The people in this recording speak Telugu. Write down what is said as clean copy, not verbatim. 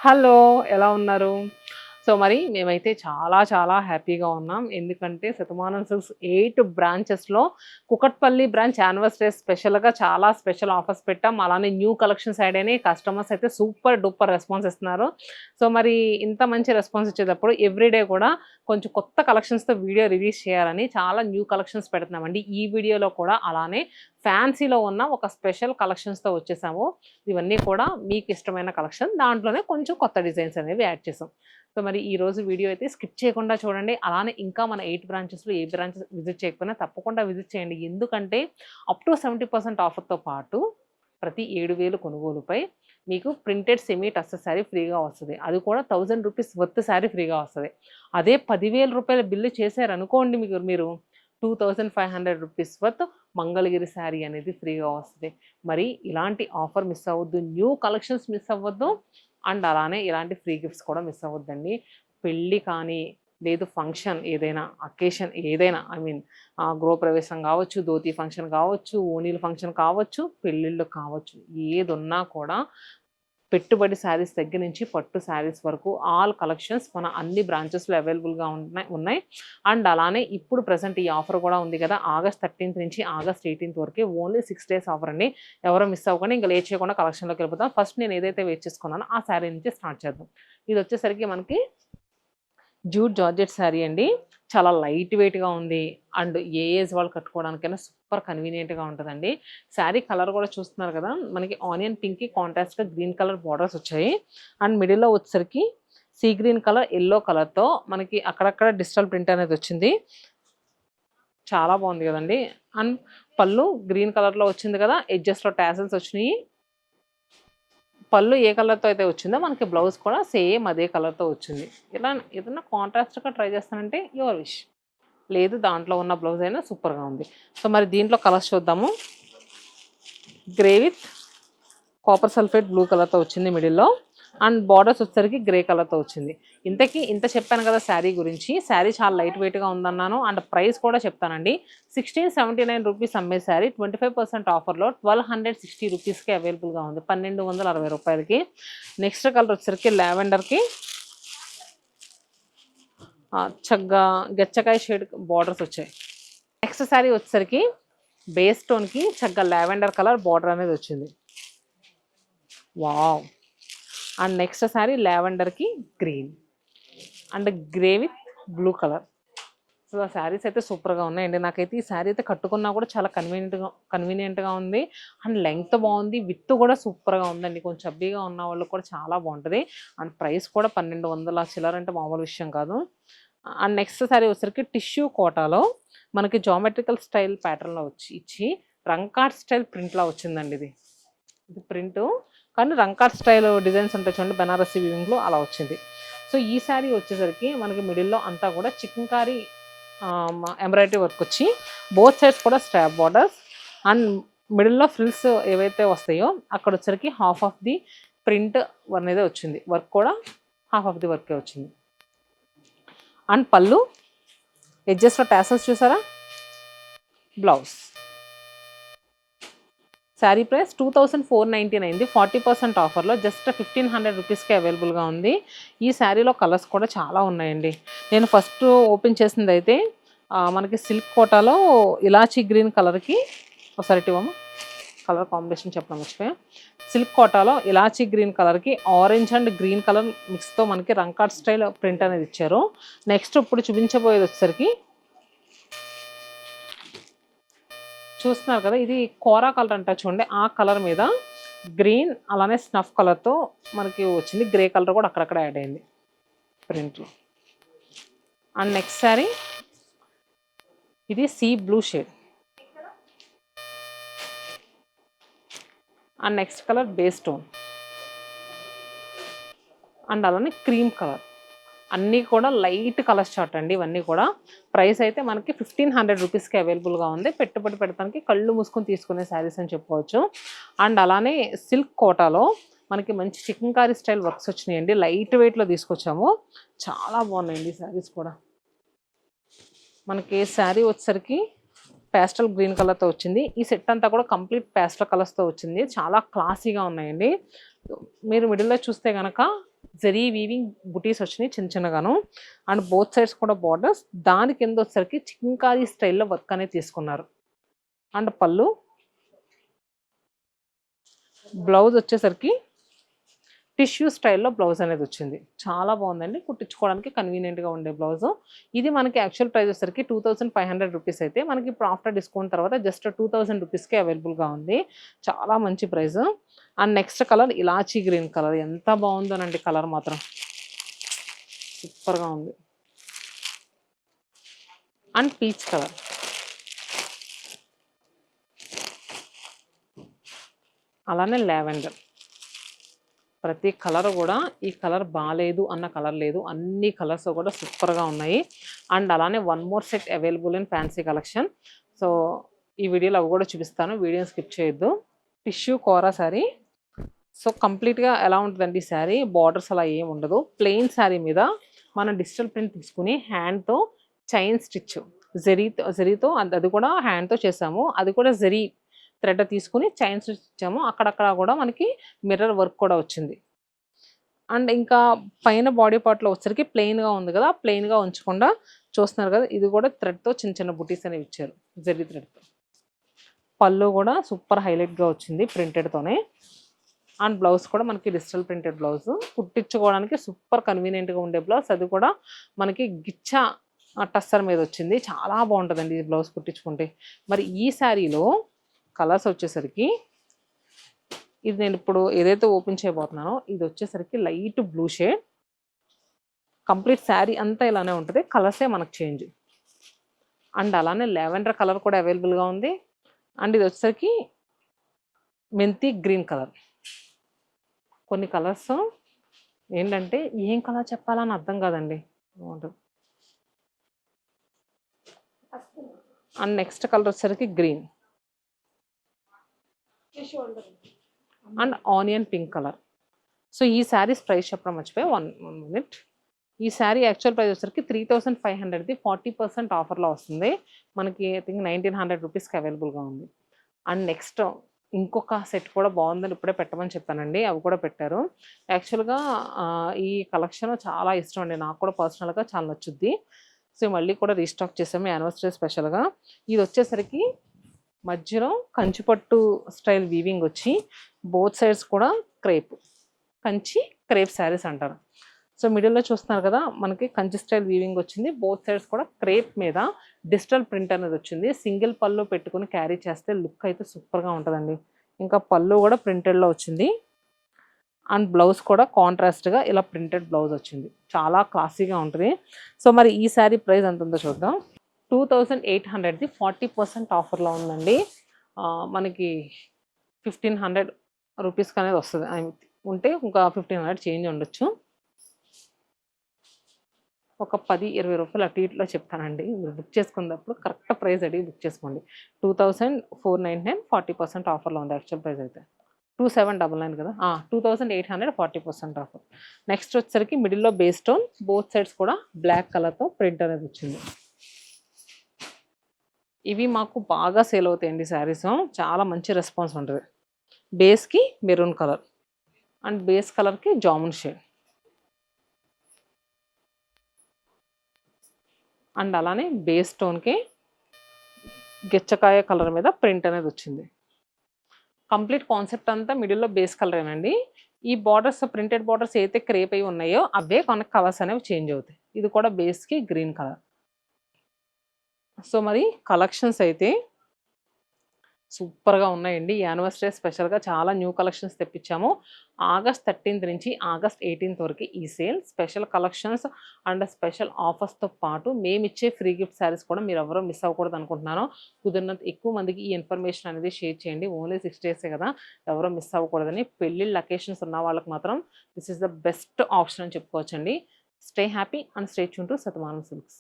హలో! ఎలా ఉన్నారు? సో, మరి మేమైతే చాలా హ్యాపీగా ఉన్నాం. ఎందుకంటే శతమానం సిల్క్స్ 8 బ్రాంచెస్‌లో కుకట్పల్లి బ్రాంచ్ యానివర్సరీ స్పెషల్‌గా చాలా స్పెషల్ ఆఫర్స్ పెట్టాం. అలానే న్యూ కలెక్షన్స్ యాడ్ అయినాయి. కస్టమర్స్ అయితే సూపర్ డూపర్ రెస్పాన్స్ ఇస్తున్నారు. సో, మరి ఇంత మంచి రెస్పాన్స్ ఇచ్చేటప్పుడు ఎవ్రీడే కూడా కొంచెం కొత్త కలెక్షన్స్‌తో వీడియో రిలీజ్ చేయాలని చాలా న్యూ కలెక్షన్స్ పెడుతున్నామండి. ఈ వీడియోలో కూడా అలానే ఫ్యాన్సీలో ఉన్న ఒక స్పెషల్ కలెక్షన్స్‌తో వచ్చేసాము. ఇవన్నీ కూడా మీకు ఇష్టమైన కలెక్షన్. దాంట్లోనే కొంచెం కొత్త డిజైన్స్ అనేవి యాడ్ చేసాం. సో, మరి ఈరోజు వీడియో అయితే స్కిప్ చేయకుండా చూడండి. అలానే ఇంకా మన 8 బ్రాంచెస్‌లో ఏ బ్రాంచెస్ విజిట్ చేయకపోయినా తప్పకుండా విజిట్ చేయండి. ఎందుకంటే అప్ టు 70% ఆఫర్‌తో పాటు ప్రతి 7,000 కొనుగోలుపై మీకు ప్రింటెడ్ సెమీ టస్స శారీ ఫ్రీగా వస్తది. అది కూడా ₹1000 వర్త్ శారీ ఫ్రీగా వస్తది. అదే ₹10,000 బిల్లు చేశారనుకోండి మీరు 2500 రూపీస్ వర్త్ మంగళగిరి శారీ అనేది ఫ్రీగా వస్తది. మరి ఇలాంటి ఆఫర్ మిస్ అవ్వద్దు. న్యూ కలెక్షన్స్ మిస్ అవ్వద్దు. అండ్ అలానే ఇలాంటి ఫ్రీ గిఫ్ట్స్ కూడా మిస్ అవ్వద్దండి. పెళ్ళి కానీ, లేదు ఫంక్షన్ ఏదైనా, అకేషన్ ఏదైనా గృహప్రవేశం కావచ్చు, ధోతి ఫంక్షన్ కావచ్చు, ఓణీల ఫంక్షన్ కావచ్చు, పెళ్ళిళ్ళు కావచ్చు. ఏదున్నా కూడా పెట్టుబడి శారీస్ దగ్గర నుంచి పట్టు శారీస్ వరకు ఆల్ కలెక్షన్స్ మన అన్ని బ్రాంచెస్‌లో అవైలబుల్‌గా ఉన్నాయి. అండ్ అలానే ఇప్పుడు ప్రెజెంట్ ఈ ఆఫర్ కూడా ఉంది కదా! ఆగస్ట్ 13th నుంచి ఆగస్ట్ 18th వరకే ఓన్లీ 6 డేస్ ఆఫర్ అండి. ఎవరు మిస్ అవ్వకండి. ఇంక లేట్ చేయకుండా కలెక్షన్‌లోకి వెళ్ళిపోతాం. ఫస్ట్ నేను ఏదైతే వేర్ చేసుకున్నానో ఆ శారీ నుంచి స్టార్ట్ చేద్దాం. ఇది వచ్చేసరికి మనకి జూట్ జార్జెట్ శారీ అండి. చాలా లైట్ వెయిట్‌గా ఉంది. అండ్ ఏ ఏజ్ వాళ్ళు కట్టుకోవడానికైనా సూపర్ కన్వీనియంట్‌గా ఉంటదండి. శారీ కలర్ కూడా చూస్తున్నారు కదా! మనకి ఆనియన్ పింక్‌కి కాంట్రాస్ట్‌గా గ్రీన్ కలర్ బోర్డర్స్ వచ్చాయి. అండ్ మిడిల్‌లో వచ్చేసరికి సీ గ్రీన్ కలర్, యెల్లో కలర్‌తో మనకి అక్కడక్కడ డిజిటల్ ప్రింట్ అనేది వచ్చింది. చాలా బాగుంది కదండీ! అండ్ పళ్ళు గ్రీన్ కలర్‌లో వచ్చింది కదా! ఎడ్జెస్‌లో టాసిల్స్ వచ్చినాయి. పళ్ళు ఏ కలర్‌తో అయితే వచ్చిందో మనకి బ్లౌజ్ కూడా సేమ్ అదే కలర్‌తో వచ్చింది. ఇలా ఏదన్నా కాంట్రాస్ట్‌గా ట్రై చేస్తానంటే యువర్ విష్. లేదు దాంట్లో ఉన్న బ్లౌజ్ అయినా సూపర్‌గా ఉంది. సో, మరి దీంట్లో కలర్స్ చూద్దాము. Grey with copper sulphate blue కలర్‌తో వచ్చింది మిడిల్‌లో. అండ్ బార్డర్స్ వచ్చేసరికి గ్రే కలర్‌తో వచ్చింది. ఇంత చెప్పాను కదా శారీ గురించి. శారీ చాలా లైట్ వెయిట్‌గా ఉందన్నాను. అండ్ ప్రైస్ కూడా చెప్తానండి. 1679 రూపీస్ అమ్మే శారీ 25% ఆఫర్‌లో 1260 రూపీస్‌కి అవైలబుల్‌గా ఉంది. ₹1260కి. నెక్స్ట్ కలర్ వచ్చేసరికి లావెండర్‌కి గచ్చకాయ షేడ్ బార్డర్స్ వచ్చాయి. నెక్స్ట్ శారీ వచ్చేసరికి బేస్ టోన్‌కి లావెండర్ కలర్ బార్డర్ అనేది వచ్చింది. వావ్! అండ్ నెక్స్ట్ శారీ లావెండర్‌కి green and grey with blue colour. So, ఆ శారీస్ అయితే సూపర్‌గా ఉన్నాయండి. నాకైతే ఈ శారీ అయితే కట్టుకున్నా కూడా చాలా కన్వీనియంట్‌గా ఉంది. అండ్ లెంగ్త్ బాగుంది. విత్ కూడా సూపర్‌గా ఉందండి. కొంచెం చబ్బీగా ఉన్న వాళ్ళకి కూడా చాలా బాగుంటుంది. అండ్ ప్రైస్ కూడా 1200 చిల్లర అంటే మామూలు విషయం కాదు. అండ్ నెక్స్ట్ శారీ వచ్చేసరికి టిష్యూ కోటాలో మనకి జామెట్రికల్ స్టైల్ ప్యాటర్న్‌లో ఇచ్చి రంకాట్ స్టైల్ ప్రింట్‌లా వచ్చిందండి ఇది. ఇది ప్రింటు కానీ రంకాట్ స్టైల్ డిజైన్స్ ఉంటాయి చూడండి బెనారసీ వీవింగ్‌లో అలా వచ్చింది. సో, ఈ శారీ వచ్చేసరికి మనకి మిడిల్‌లో అంతా కూడా చికన్కారీ ఎంబ్రాయిడరీ వర్క్ వచ్చి బోత్ సైడ్స్ కూడా స్ట్రాప్ బార్డర్స్ అండ్ మిడిల్‌లో ఫ్రిల్స్ ఏవైతే వస్తాయో అక్కడ వచ్చేసరికి హాఫ్ ఆఫ్ ది ప్రింట్ అనేది వచ్చింది. వర్క్ కూడా హాఫ్ ఆఫ్ ది వర్కే వచ్చింది. అండ్ పళ్ళు ఎడ్జెస్‌లో టాసల్స్ చూసారా? బ్లౌజ్. శారీ ప్రైస్ 2499 40% ఆఫర్లో జస్ట్ 1500 రూపీస్కి అవైలబుల్గా ఉంది. ఈ శారీలో కలర్స్ కూడా చాలా ఉన్నాయండి. నేను ఫస్ట్ ఓపెన్ చేసింది అయితే మనకి సిల్క్ కోటాలో ఇలాచీ గ్రీన్ కలర్కి ఒకసారి ఇవ్వము కలర్ కాంబినేషన్ చెప్పడం మర్చిపోయా. సిల్క్ కోటాలో ఇలాచీ గ్రీన్ కలర్కి ఆరెంజ్ అండ్ గ్రీన్ కలర్ మిక్స్తో మనకి రంకాట్ స్టైల్ ప్రింట్ అనేది ఇచ్చారు. నెక్స్ట్ ఇప్పుడు చూపించబోయేది వచ్చేసరికి చూస్తున్నారు కదా, ఇది కోరా కలర్ అంట చూడండి. ఆ కలర్ మీద గ్రీన్ అలానే స్నఫ్ కలర్తో మనకి వచ్చింది. గ్రే కలర్ కూడా అక్కడక్కడ యాడ్ అయింది ప్రింట్లో. అండ్ నెక్స్ట్ శారీ ఇది sea blue shade. And next colour base tone and అలానే క్రీమ్ కలర్. అన్నీ కూడా లైట్ కలర్ చార్ట్ అండి. ఇవన్నీ కూడా ప్రైస్ అయితే మనకి 1500 రూపీస్కి అవైలబుల్గా ఉంది. పెట్టుబడి పెడతానికి కళ్ళు మూసుకొని తీసుకునే శారీస్ అని చెప్పుకోవచ్చు. అండ్ అలానే సిల్క్ కోటాలో మనకి మంచి చికన్కారీ స్టైల్ వర్క్స్ వచ్చినాయండి. లైట్ వెయిట్లో తీసుకొచ్చాము. చాలా బాగున్నాయండి శారీస్ కూడా. మనకి శారీ వచ్చేసరికి పేస్టల్ గ్రీన్ కలర్తో వచ్చింది. ఈ సెట్ అంతా కూడా కంప్లీట్ పేస్టల్ కలర్స్తో వచ్చింది. చాలా క్లాసీగా ఉన్నాయండి. మీరు మిడిల్లో చూస్తే కనుక జరీ వీవింగ్ బుటీస్ వచ్చినాయి చిన్న చిన్నగాను. అండ్ బోత్ సైడ్స్ కూడా బార్డర్స్. దాని కింద వచ్చేసరికి చికంకారీ స్టైల్లో వర్క్ అనేది తీసుకున్నారు. అండ్ పళ్ళు, బ్లౌజ్ వచ్చేసరికి టిష్యూ స్టైల్లో బ్లౌజ్ అనేది వచ్చింది. చాలా బాగుందండి, కుట్టించుకోవడానికి కన్వీనియంట్గా ఉండే బ్లౌజు. ఇది మనకి యాక్చువల్ ప్రైస్ వచ్చేసరికి 2500 రూపీస్ అయితే మనకి ఇప్పుడు ఆఫ్టర్ డిస్కౌంట్ తర్వాత జస్ట్ 2000 రూపీస్కే అవైలబుల్గా ఉంది. చాలా మంచి price. And next colour elaichi green colour. ఎంత బాగుందోనండి కలర్ మాత్రం సూపర్గా ఉంది. And peach colour. అలానే లావెండర్. ప్రతి కలర్ కూడా ఈ కలర్ బాగాలేదు అన్న కలర్ లేదు, అన్ని కలర్స్ కూడా సూపర్గా ఉన్నాయి. అండ్ అలానే one more set available in fancy collection. So ఈ వీడియోలో అవి కూడా చూపిస్తాను, వీడియోని స్కిప్ చేయొద్దు. టిష్యూ కోరా శారీ. సో కంప్లీట్గా ఎలా ఉంటుందండి ఈ శారీ, బార్డర్స్ అలా ఏమి ఉండదు. ప్లెయిన్ శారీ మీద మనం డిజిటల్ ప్రింట్ తీసుకుని హ్యాండ్తో చైన్ స్టిచ్ జరీతో అది కూడా హ్యాండ్తో చేసాము. అది కూడా జరీ థ్రెడ్ తీసుకుని చైన్ స్టిచ్ ఇచ్చాము. అక్కడక్కడ కూడా మనకి మిర్రర్ వర్క్ కూడా వచ్చింది. అండ్ ఇంకా పైన బాడీ పార్ట్లో వచ్చరికి ప్లెయిన్గా ఉంది కదా, ప్లెయిన్గా ఉంచకుండా చూస్తున్నారు కదా, ఇది కూడా థ్రెడ్తో చిన్న చిన్న బుటీస్ అనేవి ఇచ్చారు జరీ థ్రెడ్తో. పళ్ళు కూడా సూపర్ హైలైట్గా వచ్చింది ప్రింటెడ్తోనే. అండ్ బ్లౌజ్ కూడా మనకి డిజిటల్ ప్రింటెడ్ బ్లౌజ్. కుట్టించుకోవడానికి సూపర్ కన్వీనియంట్గా ఉండే బ్లౌజ్. అది కూడా మనకి గిచ్చా టస్సర్ మీద వచ్చింది. చాలా బాగుంటుందండి ఈ బ్లౌజ్ కుట్టించుకుంటే. మరి ఈ శారీలో కలర్స్ వచ్చేసరికి, ఇది నేను ఇప్పుడు ఏదైతే ఓపెన్ చేయబోతున్నానో ఇది వచ్చేసరికి light blue shade. Complete sari అంతా ఇలానే ఉంటుంది, కలర్సే మనకు చేంజ్. అండ్ అలానే లావెండర్ కలర్ కూడా అవైలబుల్గా ఉంది. అండ్ ఇది వచ్చేసరికి మెంతి గ్రీన్ కలర్. కొన్ని కలర్స్ ఏంటంటే ఏం కలర్ చెప్పాలని అర్థం కాదండి. అండ్ నెక్స్ట్ కలర్ వచ్చేసరికి green and onion pink colour. So ఈ శారీస్ ప్రైస్ చెప్పడం మర్చిపోయి వన్ మినిట్. ఈ శారీ యాక్చువల్ ప్రైస్ వచ్చేసరికి 3500ది 40% ఆఫర్లో వస్తుంది మనకి. ఐ థింక్ 1900 రూపీస్కి అవైలబుల్గా ఉంది. అండ్ నెక్స్ట్ ఇంకొక సెట్ కూడా బాగుందని ఇప్పుడే పెట్టమని చెప్పానండి, అవి కూడా పెట్టారు. యాక్చువల్గా ఈ కలెక్షన్ చాలా ఇష్టం అండి, నాకు కూడా పర్సనల్గా చాలా నచ్చుద్ది. సో మళ్ళీ కూడా రీస్టాక్ చేసాము యానివర్సరీ స్పెషల్గా. ఇది వచ్చేసరికి మధ్యలో కంచిపట్టు స్టైల్ వీవింగ్ వచ్చి బోత్ సైడ్స్ కూడా క్రేప్, కంచి క్రేప్ శారీస్ అంటారు. సో మిడిల్లో చూస్తున్నారు కదా, మనకి కంచి స్టైల్ వీవింగ్ వచ్చింది. బోత్ సైడ్స్ కూడా క్రేప్ మీద డిజిటల్ ప్రింట్ అనేది వచ్చింది. సింగిల్ పళ్ళు పెట్టుకుని క్యారీ చేస్తే లుక్ అయితే సూపర్గా ఉంటుందండి. ఇంకా పళ్ళు కూడా ప్రింటెడ్లో వచ్చింది. అండ్ బ్లౌజ్ కూడా కాంట్రాస్ట్గా ఇలా ప్రింటెడ్ బ్లౌజ్ వచ్చింది. చాలా క్లాసీగా ఉంటుంది. సో మరి ఈ శారీ ప్రైస్ ఎంత ఉందో చూద్దాం. 2800ది 40% ఆఫర్లో ఉందండి. మనకి 1500 రూపీస్కి అనేది వస్తుంది. ఉంటే ఇంకా 1500 చేంజ్ ఉండొచ్చు. ఒక 10-20 రూపాయలు అటు ఇట్లో చెప్తానండి. మీరు బుక్ చేసుకున్నప్పుడు కరెక్ట్ ప్రైస్ అడిగి బుక్ చేసుకోండి. 2499 40% ఆఫర్లో ఉంది. యాక్చువల్ ప్రైస్ అయితే 2799 కదా, 2800 40% ఆఫర్. నెక్స్ట్ వచ్చేసరికి మిడిల్లో బేస్ స్టోన్, బోత్ సైడ్స్ కూడా బ్లాక్ కలర్తో ప్రింట్ అనేది వచ్చింది. ఇవి మాకు బాగా సేల్ అవుతాయండి శారీస్, చాలా మంచి రెస్పాన్స్ ఉంటుంది. బేస్కి మెరూన్ కలర్ అండ్ బేస్ కలర్కి జామున్ షేడ్. అండ్ అలానే బేస్ స్టోన్కి గెచ్చకాయ కలర్ మీద ప్రింట్ అనేది వచ్చింది. కంప్లీట్ కాన్సెప్ట్ అంతా మిడిల్లో బేస్ కలరేనండి. ఈ బార్డర్స్ ప్రింటెడ్ బార్డర్స్ అయితే క్రేప్ అయి ఉన్నాయో అవే కొనకు కలర్స్ అనేవి చేంజ్ అవుతాయి. ఇది కూడా బేస్కి గ్రీన్ కలర్. సో మరి కలెక్షన్స్ అయితే సూపర్గా ఉన్నాయండి. యానివర్సరీ స్పెషల్గా చాలా న్యూ కలెక్షన్స్ తెప్పించాము. ఆగస్ట్ 13th నుంచి ఆగస్ట్ 18th వరకు ఈ sale. Special collections and special ఆఫర్స్తో పాటు మేమిచ్చే ఫ్రీ గిఫ్ట్ శారీస్ కూడా మీరు ఎవరో మిస్ అవ్వకూడదు అనుకుంటున్నాను. కుదిరినంత ఎక్కువ మందికి ఈ ఇన్ఫర్మేషన్ అనేది షేర్ చేయండి. ఓన్లీ 6 డేసే కదా, ఎవరో మిస్ అవ్వకూడదని. పెళ్ళిళ్ళ అకేషన్స్ ఉన్న వాళ్ళకి మాత్రం this is the best option అని చెప్పుకోవచ్చండి. Stay happy and stay tune to Shatamanam silks.